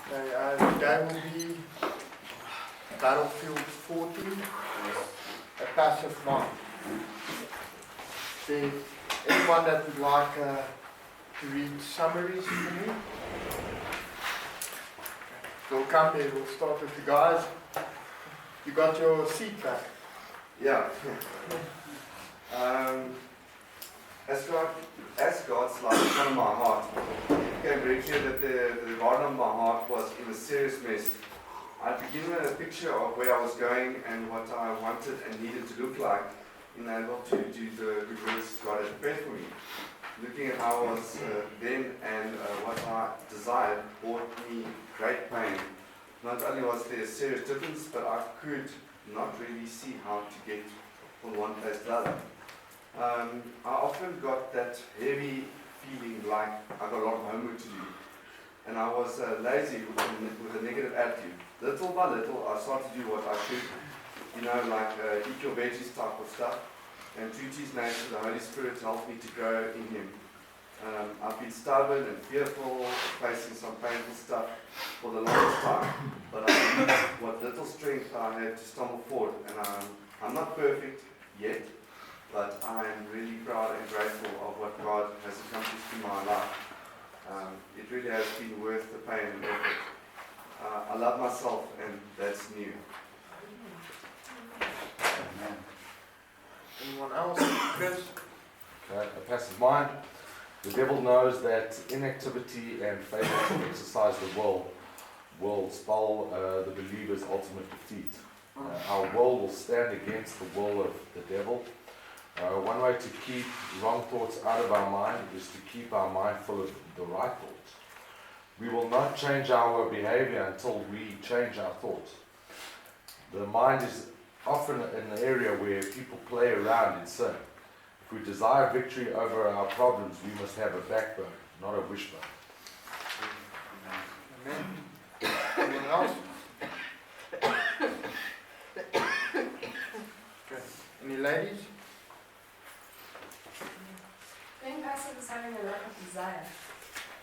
Today will be Battlefield 14, a passive mind. Is there anyone that would like to read summaries for me? We'll come there, we'll start with the guys. You got your seat back? Yeah. As God's light shone on my heart, it became very clear that the garden of my heart was in a serious mess. I began with a picture of where I was going and what I wanted and needed to look like in order to do the good works God had prepared for me. Looking at how I was then and what I desired brought me great pain. Not only was there a serious difference, but I could not really see how to get from one place to the other. I often got that heavy feeling like I got a lot of homework to do. And I was lazy with a negative attitude. Little by little, I started to do what I should. Like eat your veggies type of stuff. And true to His nature, the Holy Spirit helped me to grow in Him. I've been stubborn and fearful, facing some painful stuff for the longest time. But I used what little strength I had to stumble forward. And I'm not perfect yet, but I am really proud and grateful of what God has accomplished in my life. It really has been worth the pain and effort. I love myself, and that's new. Amen. Anyone else? Chris? Okay, a passive mind. The devil knows that inactivity and failure to exercise the will spell the believer's ultimate defeat. Our will stand against the will of the devil. One way to keep wrong thoughts out of our mind is to keep our mind full of the right thoughts. We will not change our behavior until we change our thoughts. The mind is often an area where people play around in sin. If we desire victory over our problems, we must have a backbone, not a wishbone. Amen. Anyone else? Okay. Any ladies? Being passive is having a lack of desire.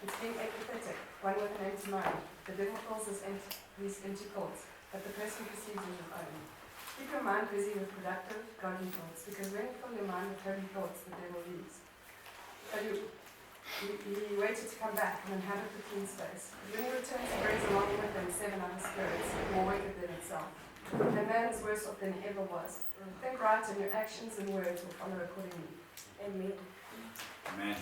It's being apathetic, one with an empty mind. The devil calls these empty thoughts, but the person perceives as his own. Keep your mind busy with productive, godly thoughts, because when you fill your mind with holy thoughts, the devil leaves. But he waited to come back and inhabit the clean space. But when he returns, he brings along with him 7 other spirits, more wicked than himself. And man is worse off than he ever was. Think right, and your actions and words will follow accordingly. Amen. Amen.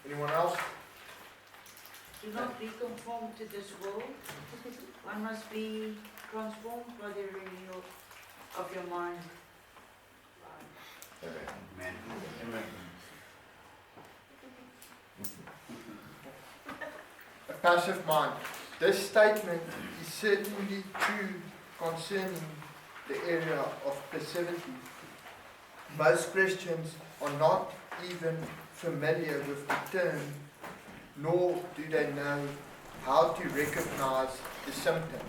Anyone else? Do not be conformed to this world. One must be transformed by the renewal of your mind. Amen. Amen. A passive mind. This statement is certainly true concerning the area of passivity. Most Christians are not even familiar with the term, nor do they know how to recognize the symptoms.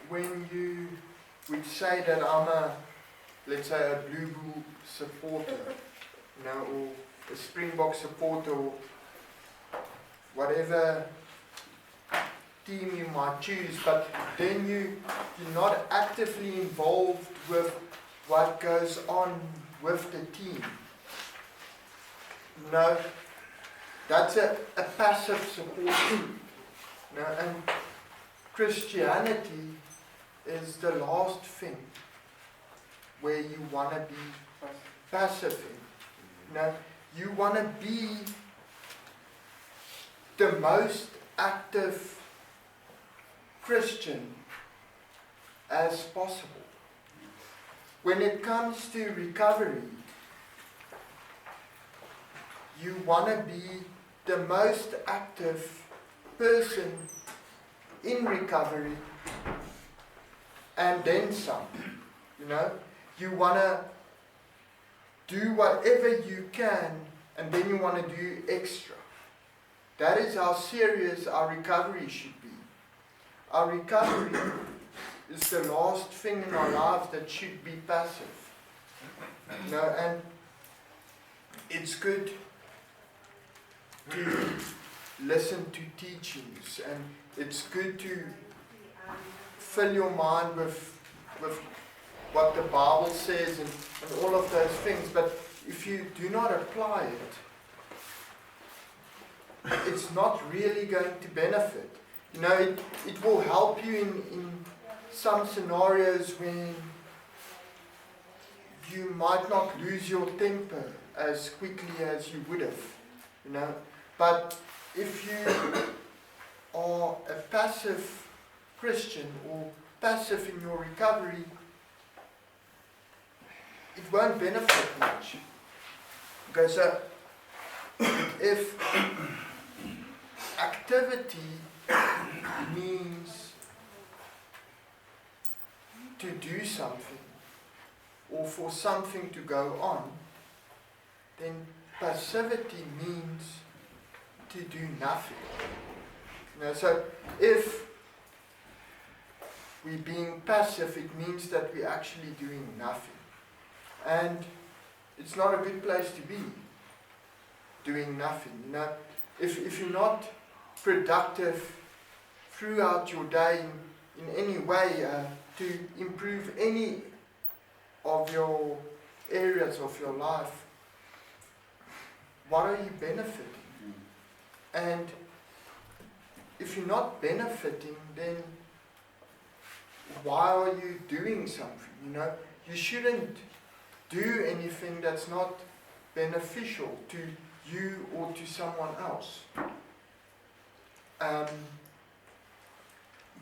When you would say that I'm let's say a Blue Bull supporter, or a Springbok supporter, or whatever team you might choose, but then you're not actively involved with what goes on with the team. That's a passive supporter. And Christianity is the last thing where you want to be passive in. You want to be the most active Christian as possible. When it comes to recovery, you want to be the most active person in recovery and then some. You want to do whatever you can, and then you want to do extra. That is how serious our recovery should be. Our recovery is the last thing in our lives that should be passive. And it's good to listen to teachings, and it's good to fill your mind with what the Bible says and all of those things, but if you do not apply it, it's not really going to benefit. It will help you in some scenarios when you might not lose your temper as quickly as you would have, But if you are a passive Christian or passive in your recovery, it won't benefit much. Okay, so if activity means to do something or for something to go on, then passivity means to do nothing. So if we're being passive, it means that we're actually doing nothing. And it's not a good place to be, doing nothing. If you're not productive throughout your day in any way to improve any of your areas of your life, what are you benefiting? And if you're not benefiting, then why are you doing something? You shouldn't do anything that's not beneficial to you or to someone else.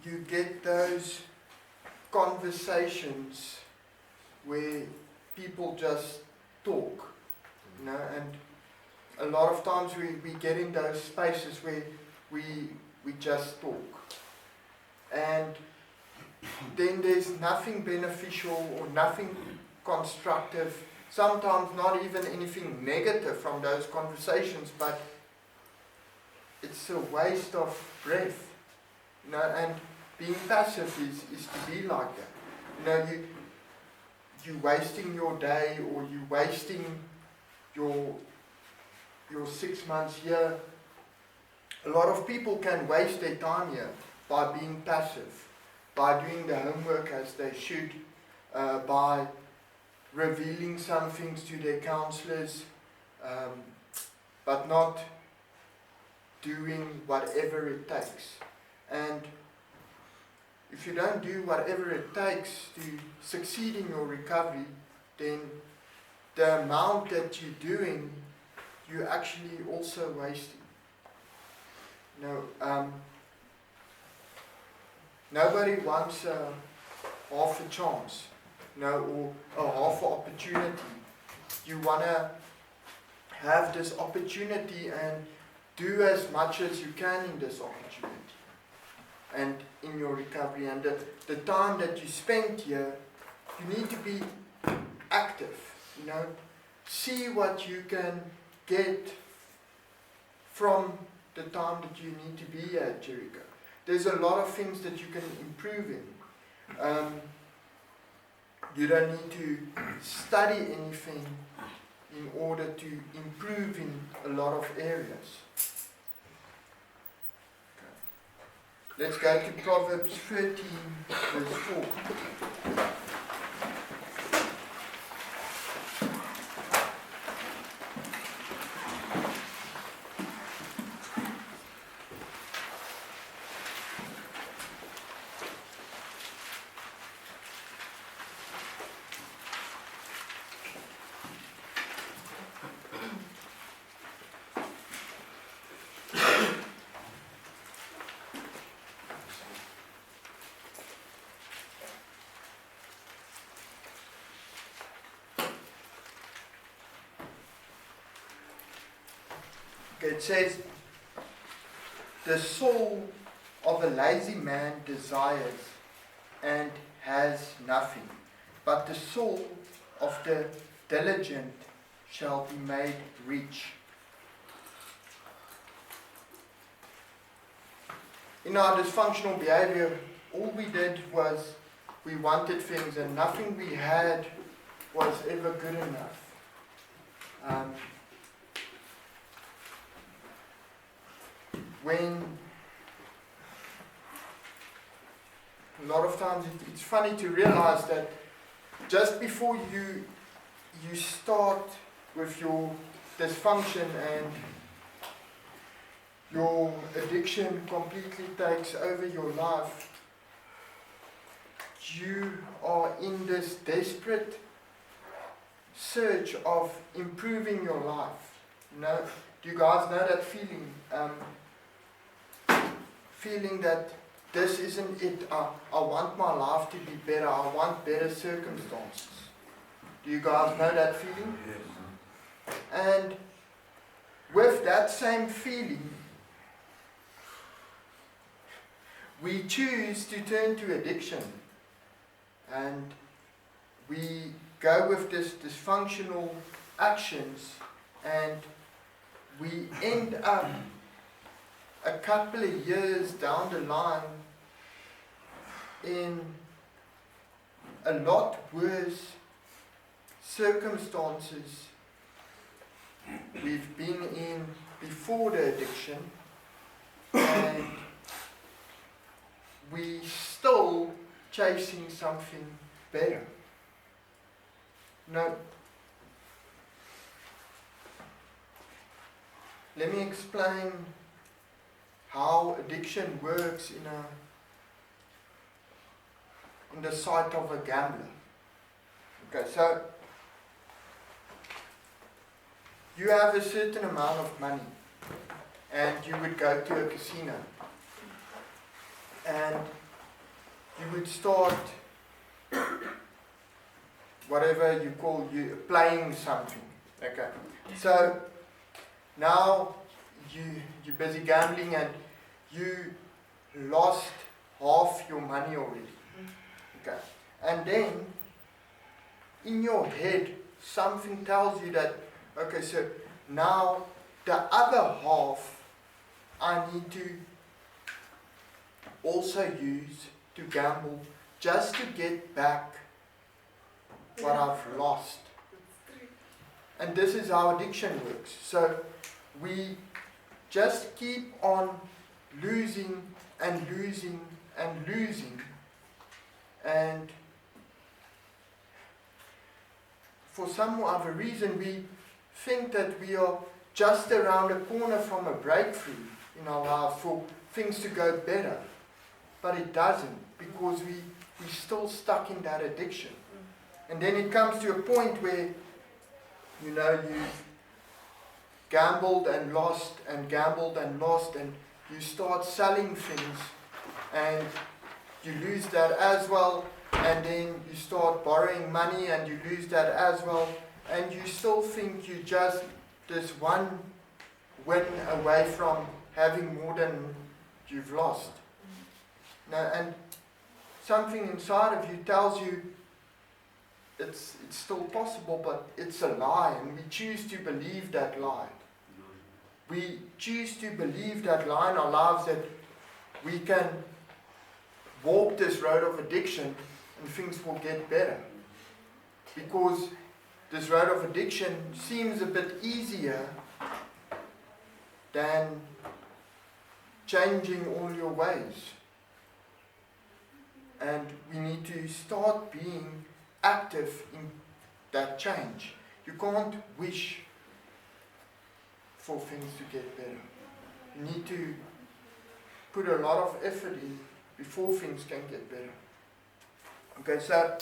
You get those conversations where people just talk, and a lot of times we get in those spaces where we just talk. And then there's nothing beneficial or nothing constructive, sometimes not even anything negative from those conversations, but it's a waste of breath. And being passive is to be like that. You're wasting your day, or you're wasting your 6 months here. A lot of people can waste their time here by being passive, by doing the homework as they should, by revealing some things to their counselors, but not doing whatever it takes. And if you don't do whatever it takes to succeed in your recovery, then the amount that you're doing, you're actually also wasting. Nobody wants half a chance, or a half an opportunity. You want to have this opportunity and do as much as you can in this opportunity and in your recovery. And the time that you spend here, you need to be active, see what you can get from the time that you need to be at Jericho. There's a lot of things that you can improve in. You don't need to study anything in order to improve in a lot of areas. Okay. Let's go to Proverbs 13, verse 4. It says, the soul of a lazy man desires and has nothing, but the soul of the diligent shall be made rich. in our dysfunctional behavior, all we did was we wanted things and nothing we had was ever good enough. When a lot of times it's funny to realize that just before you start with your dysfunction and your addiction completely takes over your life, you are in this desperate search of improving your life. You know, do you guys know that feeling? Feeling that this isn't it. I want my life to be better. I want better circumstances. Do you guys know that feeling? Yes. And with that same feeling, we choose to turn to addiction. And we go with this dysfunctional actions, and we end up a couple of years down the line in a lot worse circumstances we've been in before the addiction, and we still chasing something better. No. Let me explain how addiction works in the sight of a gambler. Okay, so you have a certain amount of money and you would go to a casino and you would start whatever you call you playing something. Okay, so now you're busy gambling and you lost half your money already. Okay, and then in your head something tells you that, okay, so now the other half I need to also use to gamble just to get back what I've lost. And this is how addiction works. So we just keep on losing and losing and losing, and for some other reason we think that we are just around a corner from a breakthrough in our life for things to go better, but it doesn't, because we're still stuck in that addiction. And then it comes to a point where, you know, you've gambled and lost and gambled and lost, and you start selling things and you lose that as well, and then you start borrowing money and you lose that as well, and you still think you just this one win away from having more than you've lost. Now, and something inside of you tells you it's still possible, but it's a lie, and we choose to believe that lie. We choose to believe that lie in our lives, that we can walk this road of addiction and things will get better. Because this road of addiction seems a bit easier than changing all your ways. And we need to start being active in that change. You can't wish for things to get better. You need to put a lot of effort in before things can get better. Okay, so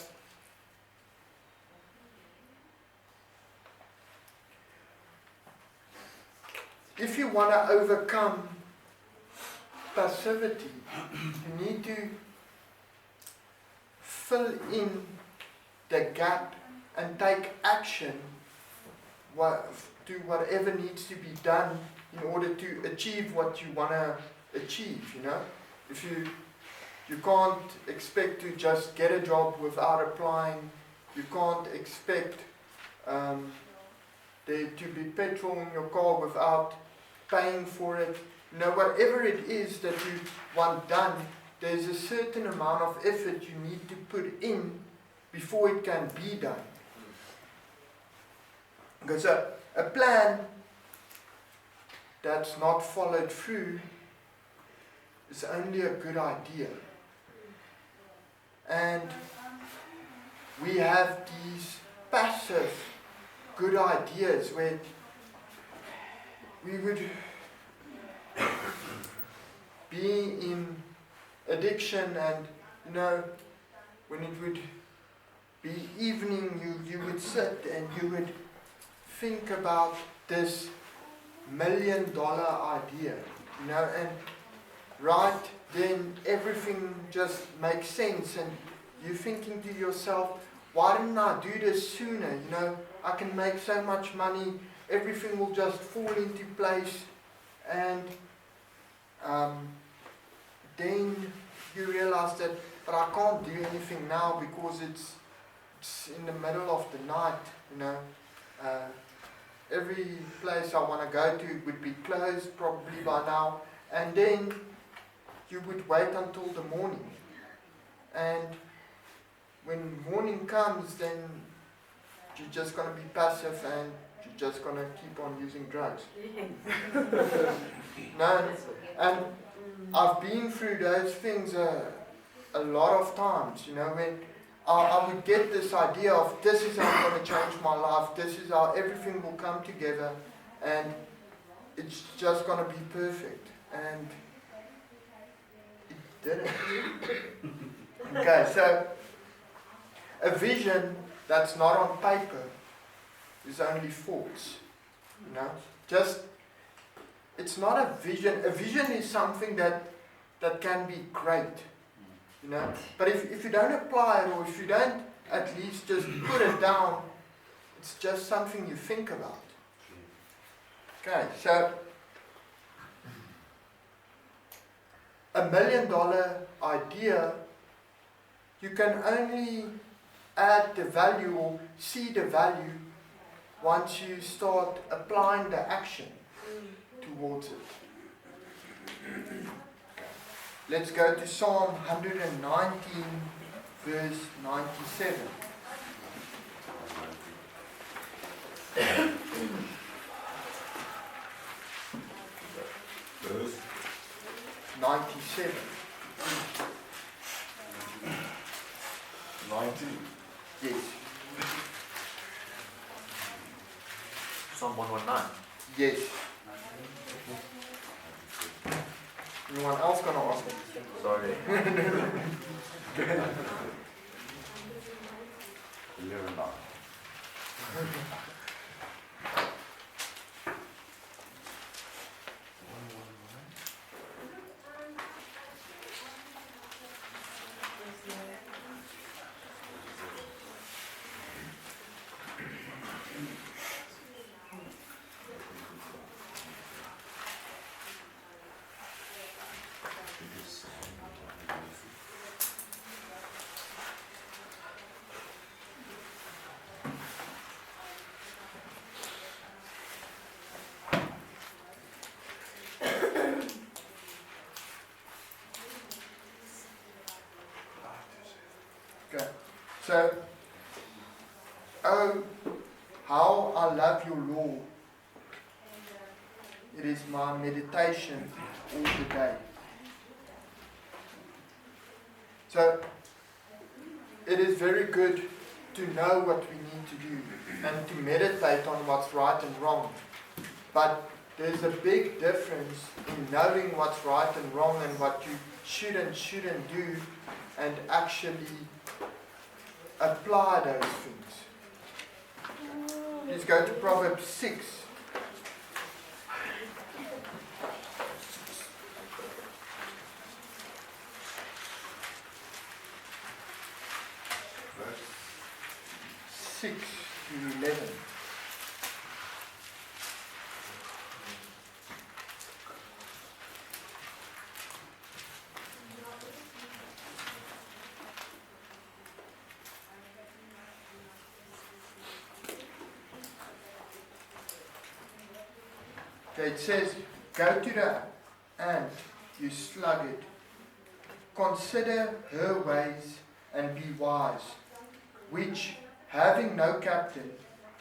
if you want to overcome passivity, you need to fill in the gap and take action to whatever needs to be done in order to achieve what you want to achieve, you know. If you can't expect to just get a job without applying, you can't expect there to be petrol in your car without paying for it, You know, whatever it is that you want done, there's a certain amount of effort you need to put in before it can be done. Because a plan that's not followed through is only a good idea. And we have these passive good ideas where we would be in addiction, and you know, when it would be evening, you would sit and you would think about this $1 million idea, you know, and right then everything just makes sense, and you're thinking to yourself, why didn't I do this sooner? You know, I can make so much money, everything will just fall into place, and then you realize that, but I can't do anything now because it's in the middle of the night, you know. Every place I want to go to would be closed probably by now, and then you would wait until the morning, and when morning comes, then you're just going to be passive and you're just going to keep on using drugs. No, and I've been through those things a lot of times, you know, when I would get this idea of this is how I'm going to change my life, this is how everything will come together, and it's just going to be perfect. And it didn't. Okay, so a vision that's not on paper is only thoughts. You know? Just, it's not a vision. A vision is something that can be great. You know? But if you don't apply it, or if you don't at least just put it down, it's just something you think about. Okay, so $1 million idea, you can only add the value or see the value once you start applying the action towards it. Let's go to Psalm 119, verse 97. Verse 97. 90. Yes. Psalm 119. Yes. Anyone else gonna ask me? Sorry. 11:9. Okay. So, oh, how I love your law. It is my meditation all the day. So, it is very good to know what we need to do and to meditate on what's right and wrong. But there's a big difference in knowing what's right and wrong and what you should and shouldn't do, and actually apply those things. Let's go to Proverbs 6. Verse 6 to 11. Okay, it says, go to the ant, you sluggard. Consider her ways and be wise, which, having no captain,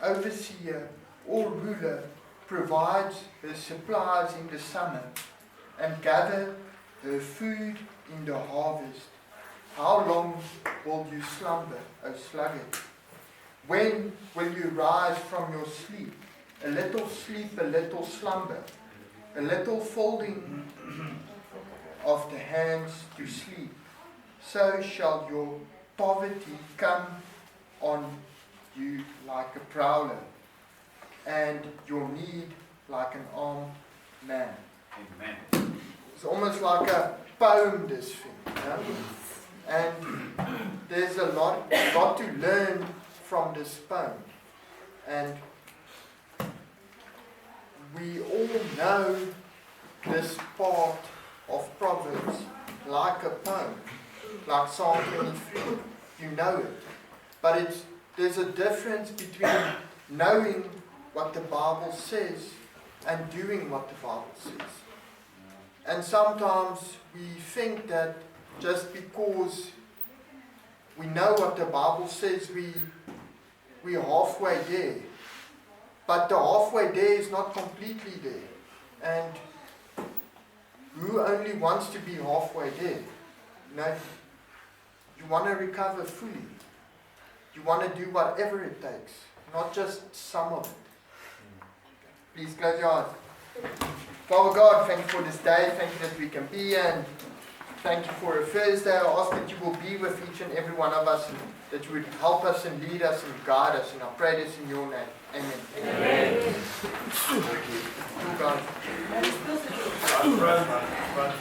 overseer, or ruler, provides her supplies in the summer, and gather her food in the harvest. How long will you slumber, O sluggard? When will you rise from your sleep? A little sleep, a little slumber, a little folding of the hands to sleep. So shall your poverty come on you like a prowler, and your need like an armed man. Amen. It's almost like a poem, this thing. Yeah? And there's a lot to learn from this poem. And we all know this part of Proverbs like a poem, like Psalm 23. You know it. But there's a difference between knowing what the Bible says and doing what the Bible says. And sometimes we think that just because we know what the Bible says, we're halfway there. But the halfway there is not completely there. And who only wants to be halfway there? You want to recover fully. You want to do whatever it takes, not just some of it. Please close your eyes. Father God, thank you for this day. Thank you that we can be here, and thank you for a Thursday. I ask that you will be with each and every one of us, and that you would help us and lead us and guide us. And I pray this in your name. Amen. Amen. Thank you. God. That is supposed to be. Run.